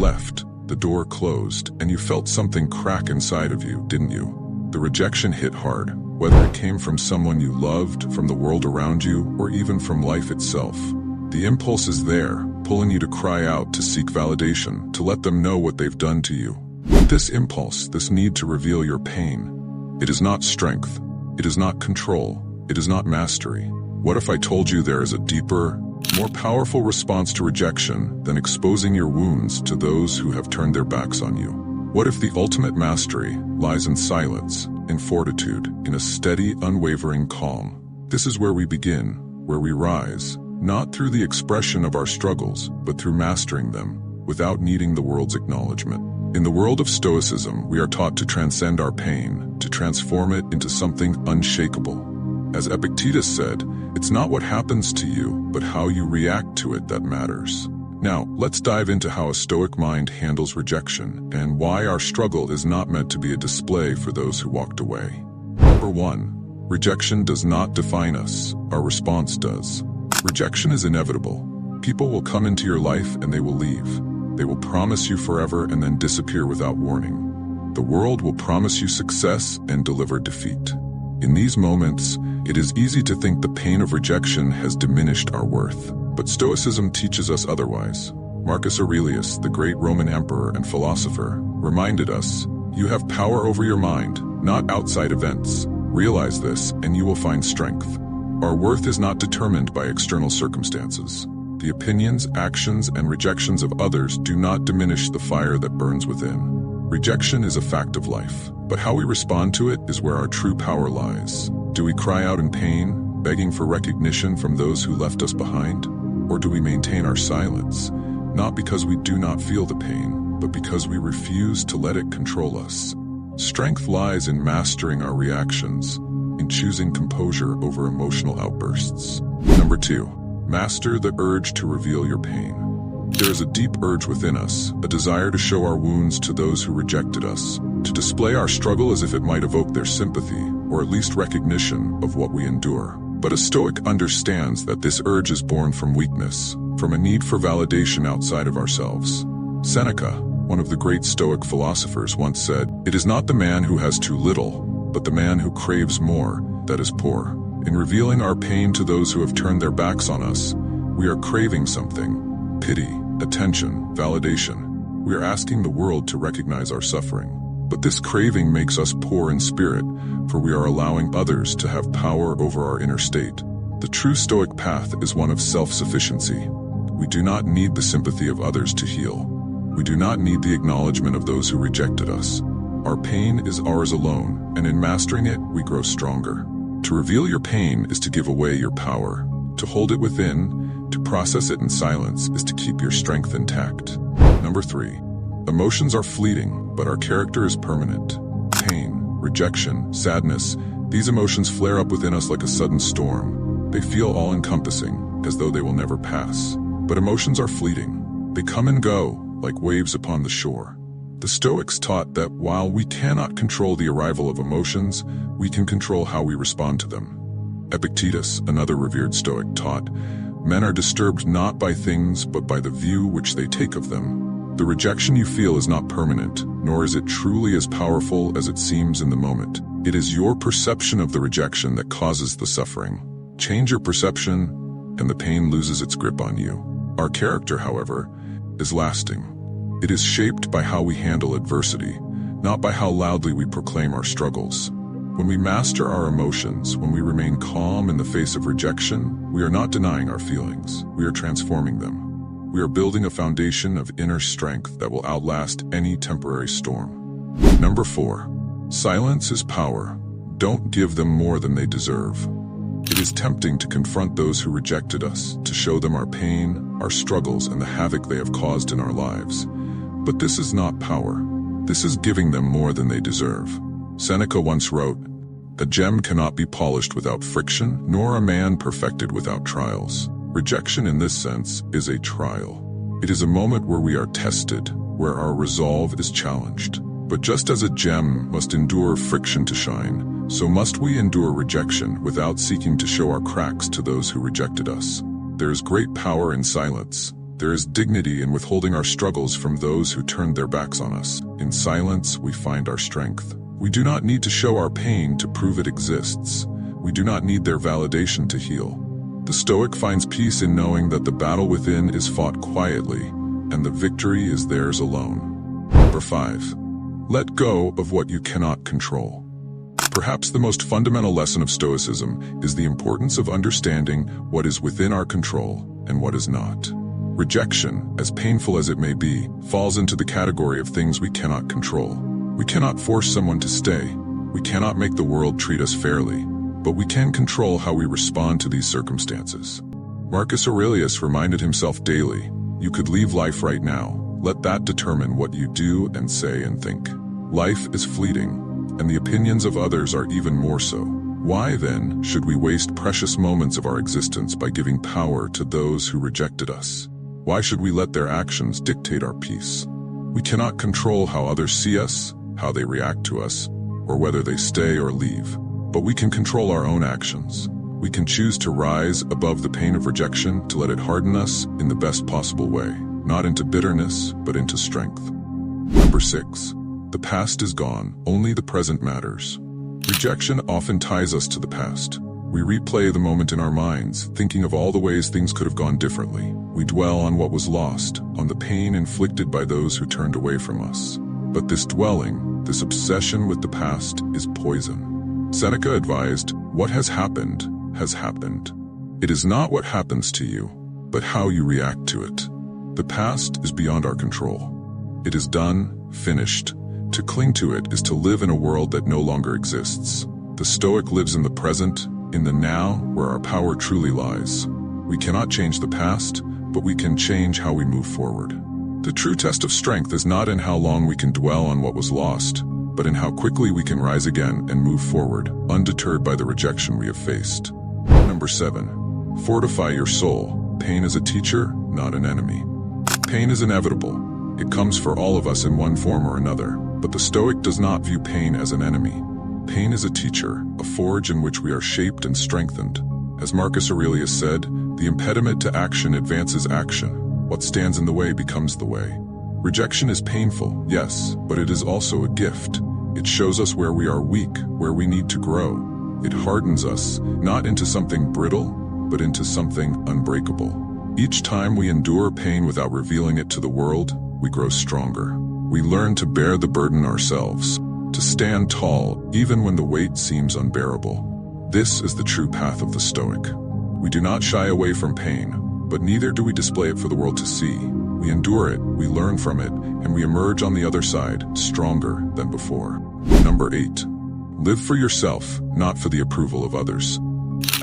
left, the door closed, and you felt something crack inside of you, didn't you? The rejection hit hard, whether it came from someone you loved, from the world around you, or even from life itself. The impulse is there, pulling you to cry out, to seek validation, to let them know what they've done to you. This impulse, this need to reveal your pain, it is not strength, it is not control, it is not mastery. What if I told you there is a deeper, more powerful response to rejection than exposing your wounds to those who have turned their backs on you? What if the ultimate mastery lies in silence, in fortitude, in a steady, unwavering calm? This is where we begin, where we rise, not through the expression of our struggles, but through mastering them, without needing the world's acknowledgement. In the world of Stoicism, we are taught to transcend our pain, to transform it into something unshakable. As Epictetus said, it's not what happens to you, but how you react to it that matters. Now, let's dive into how a Stoic mind handles rejection, and why our struggle is not meant to be a display for those who walked away. Number 1. Rejection does not define us, our response does. Rejection is inevitable. People will come into your life and they will leave. They will promise you forever and then disappear without warning. The world will promise you success and deliver defeat. In these moments, it is easy to think the pain of rejection has diminished our worth. But Stoicism teaches us otherwise. Marcus Aurelius, the great Roman emperor and philosopher, reminded us, "You have power over your mind, not outside events. Realize this, and you will find strength." Our worth is not determined by external circumstances. The opinions, actions, and rejections of others do not diminish the fire that burns within. Rejection is a fact of life, but how we respond to it is where our true power lies. Do we cry out in pain, begging for recognition from those who left us behind? Or do we maintain our silence, not because we do not feel the pain, but because we refuse to let it control us? Strength lies in mastering our reactions, in choosing composure over emotional outbursts. Number 2. Master the urge to reveal your pain. There is a deep urge within us, a desire to show our wounds to those who rejected us, to display our struggle as if it might evoke their sympathy, or at least recognition of what we endure. But a Stoic understands that this urge is born from weakness, from a need for validation outside of ourselves. Seneca, one of the great Stoic philosophers, once said, "It is not the man who has too little, but the man who craves more, that is poor." In revealing our pain to those who have turned their backs on us, we are craving something: pity, attention, validation. We are asking the world to recognize our suffering. But this craving makes us poor in spirit, for we are allowing others to have power over our inner state. The true Stoic path is one of self-sufficiency. We do not need the sympathy of others to heal. We do not need the acknowledgement of those who rejected us. Our pain is ours alone, and in mastering it, we grow stronger. To reveal your pain is to give away your power. To hold it within, to process it in silence, is to keep your strength intact. Number 3. Emotions are fleeting, but our character is permanent. Pain, rejection, sadness, these emotions flare up within us like a sudden storm. They feel all-encompassing, as though they will never pass. But emotions are fleeting. They come and go, like waves upon the shore. The Stoics taught that while we cannot control the arrival of emotions, we can control how we respond to them. Epictetus, another revered Stoic, taught, "Men are disturbed not by things, but by the view which they take of them." The rejection you feel is not permanent, nor is it truly as powerful as it seems in the moment. It is your perception of the rejection that causes the suffering. Change your perception, and the pain loses its grip on you. Our character, however, is lasting. It is shaped by how we handle adversity, not by how loudly we proclaim our struggles. When we master our emotions, when we remain calm in the face of rejection, we are not denying our feelings, we are transforming them. We are building a foundation of inner strength that will outlast any temporary storm. Number 4. Silence is power. Don't give them more than they deserve. It is tempting to confront those who rejected us, to show them our pain, our struggles, and the havoc they have caused in our lives. But this is not power. This is giving them more than they deserve. Seneca once wrote, "A gem cannot be polished without friction, nor a man perfected without trials." Rejection in this sense is a trial. It is a moment where we are tested, where our resolve is challenged. But just as a gem must endure friction to shine, so must we endure rejection without seeking to show our cracks to those who rejected us. There is great power in silence, There is dignity in withholding our struggles from those who turned their backs on us. In silence, we find our strength. We do not need to show our pain to prove it exists. We do not need their validation to heal. The Stoic finds peace in knowing that the battle within is fought quietly, and the victory is theirs alone. Number 5. Let go of what you cannot control. Perhaps the most fundamental lesson of Stoicism is the importance of understanding what is within our control and what is not. Rejection, as painful as it may be, falls into the category of things we cannot control. We cannot force someone to stay. We cannot make the world treat us fairly, but we can control how we respond to these circumstances. Marcus Aurelius reminded himself daily, "You could leave life right now. Let that determine what you do and say and think." Life is fleeting, and the opinions of others are even more so. Why, then, should we waste precious moments of our existence by giving power to those who rejected us? Why should we let their actions dictate our peace? We cannot control how others see us, how they react to us, or whether they stay or leave. But we can control our own actions. We can choose to rise above the pain of rejection, to let it harden us in the best possible way, not into bitterness, but into strength. Number 6. The past is gone, only the present matters. Rejection often ties us to the past. We replay the moment in our minds, thinking of all the ways things could have gone differently. We dwell on what was lost, on the pain inflicted by those who turned away from us. But this dwelling, this obsession with the past, is poison. Seneca advised, "What has happened, has happened. It is not what happens to you, but how you react to it." The past is beyond our control. It is done, finished. To cling to it is to live in a world that no longer exists. The Stoic lives in the present, in the now, where our power truly lies. We cannot change the past, but we can change how we move forward. The true test of strength is not in how long we can dwell on what was lost, but in how quickly we can rise again and move forward, undeterred by the rejection we have faced. Number 7. Fortify your soul. Pain is a teacher, not an enemy. Pain is inevitable. It comes for all of us in one form or another, but the Stoic does not view pain as an enemy. Pain is a teacher, a forge in which we are shaped and strengthened. As Marcus Aurelius said, the impediment to action advances action. What stands in the way becomes the way. Rejection is painful, yes, but it is also a gift. It shows us where we are weak, where we need to grow. It hardens us, not into something brittle, but into something unbreakable. Each time we endure pain without revealing it to the world, we grow stronger. We learn to bear the burden ourselves, to stand tall even when the weight seems unbearable. This is the true path of the Stoic. We do not shy away from pain, but neither do we display it for the world to see. We endure it, we learn from it, and we emerge on the other side, stronger than before. Number 8. Live for yourself, not for the approval of others.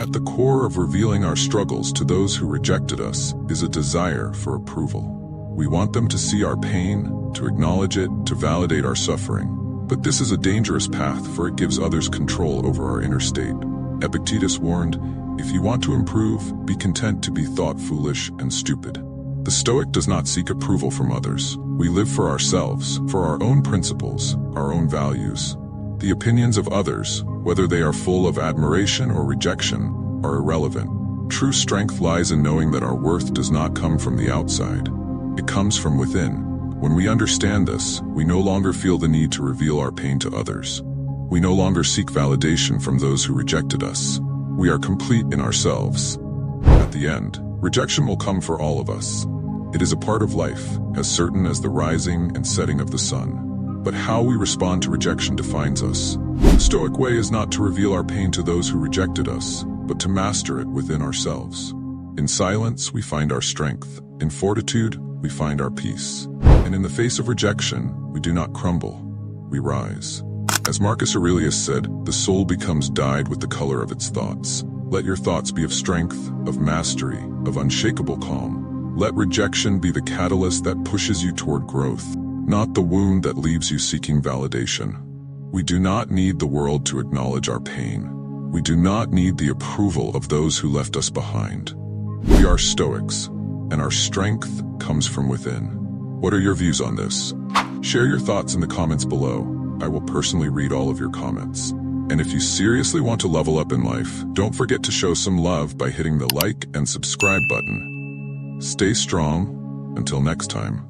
At the core of revealing our struggles to those who rejected us is a desire for approval. We want them to see our pain, to acknowledge it, to validate our suffering. But this is a dangerous path, for it gives others control over our inner state. Epictetus warned, "If you want to improve, be content to be thought foolish and stupid." The Stoic does not seek approval from others. We live for ourselves, for our own principles, our own values. The opinions of others, whether they are full of admiration or rejection, are irrelevant. True strength lies in knowing that our worth does not come from the outside. It comes from within. When we understand this, we no longer feel the need to reveal our pain to others. We no longer seek validation from those who rejected us. We are complete in ourselves. At the end, rejection will come for all of us. It is a part of life, as certain as the rising and setting of the sun. But how we respond to rejection defines us. The Stoic way is not to reveal our pain to those who rejected us, but to master it within ourselves. In silence, we find our strength. In fortitude, we find our peace. And in the face of rejection, we do not crumble, we rise. As Marcus Aurelius said, the soul becomes dyed with the color of its thoughts. Let your thoughts be of strength, of mastery, of unshakable calm. Let rejection be the catalyst that pushes you toward growth, not the wound that leaves you seeking validation. We do not need the world to acknowledge our pain. We do not need the approval of those who left us behind. We are Stoics, and our strength comes from within. What are your views on this? Share your thoughts in the comments below. I will personally read all of your comments. And if you seriously want to level up in life, don't forget to show some love by hitting the like and subscribe button. Stay strong, Until next time.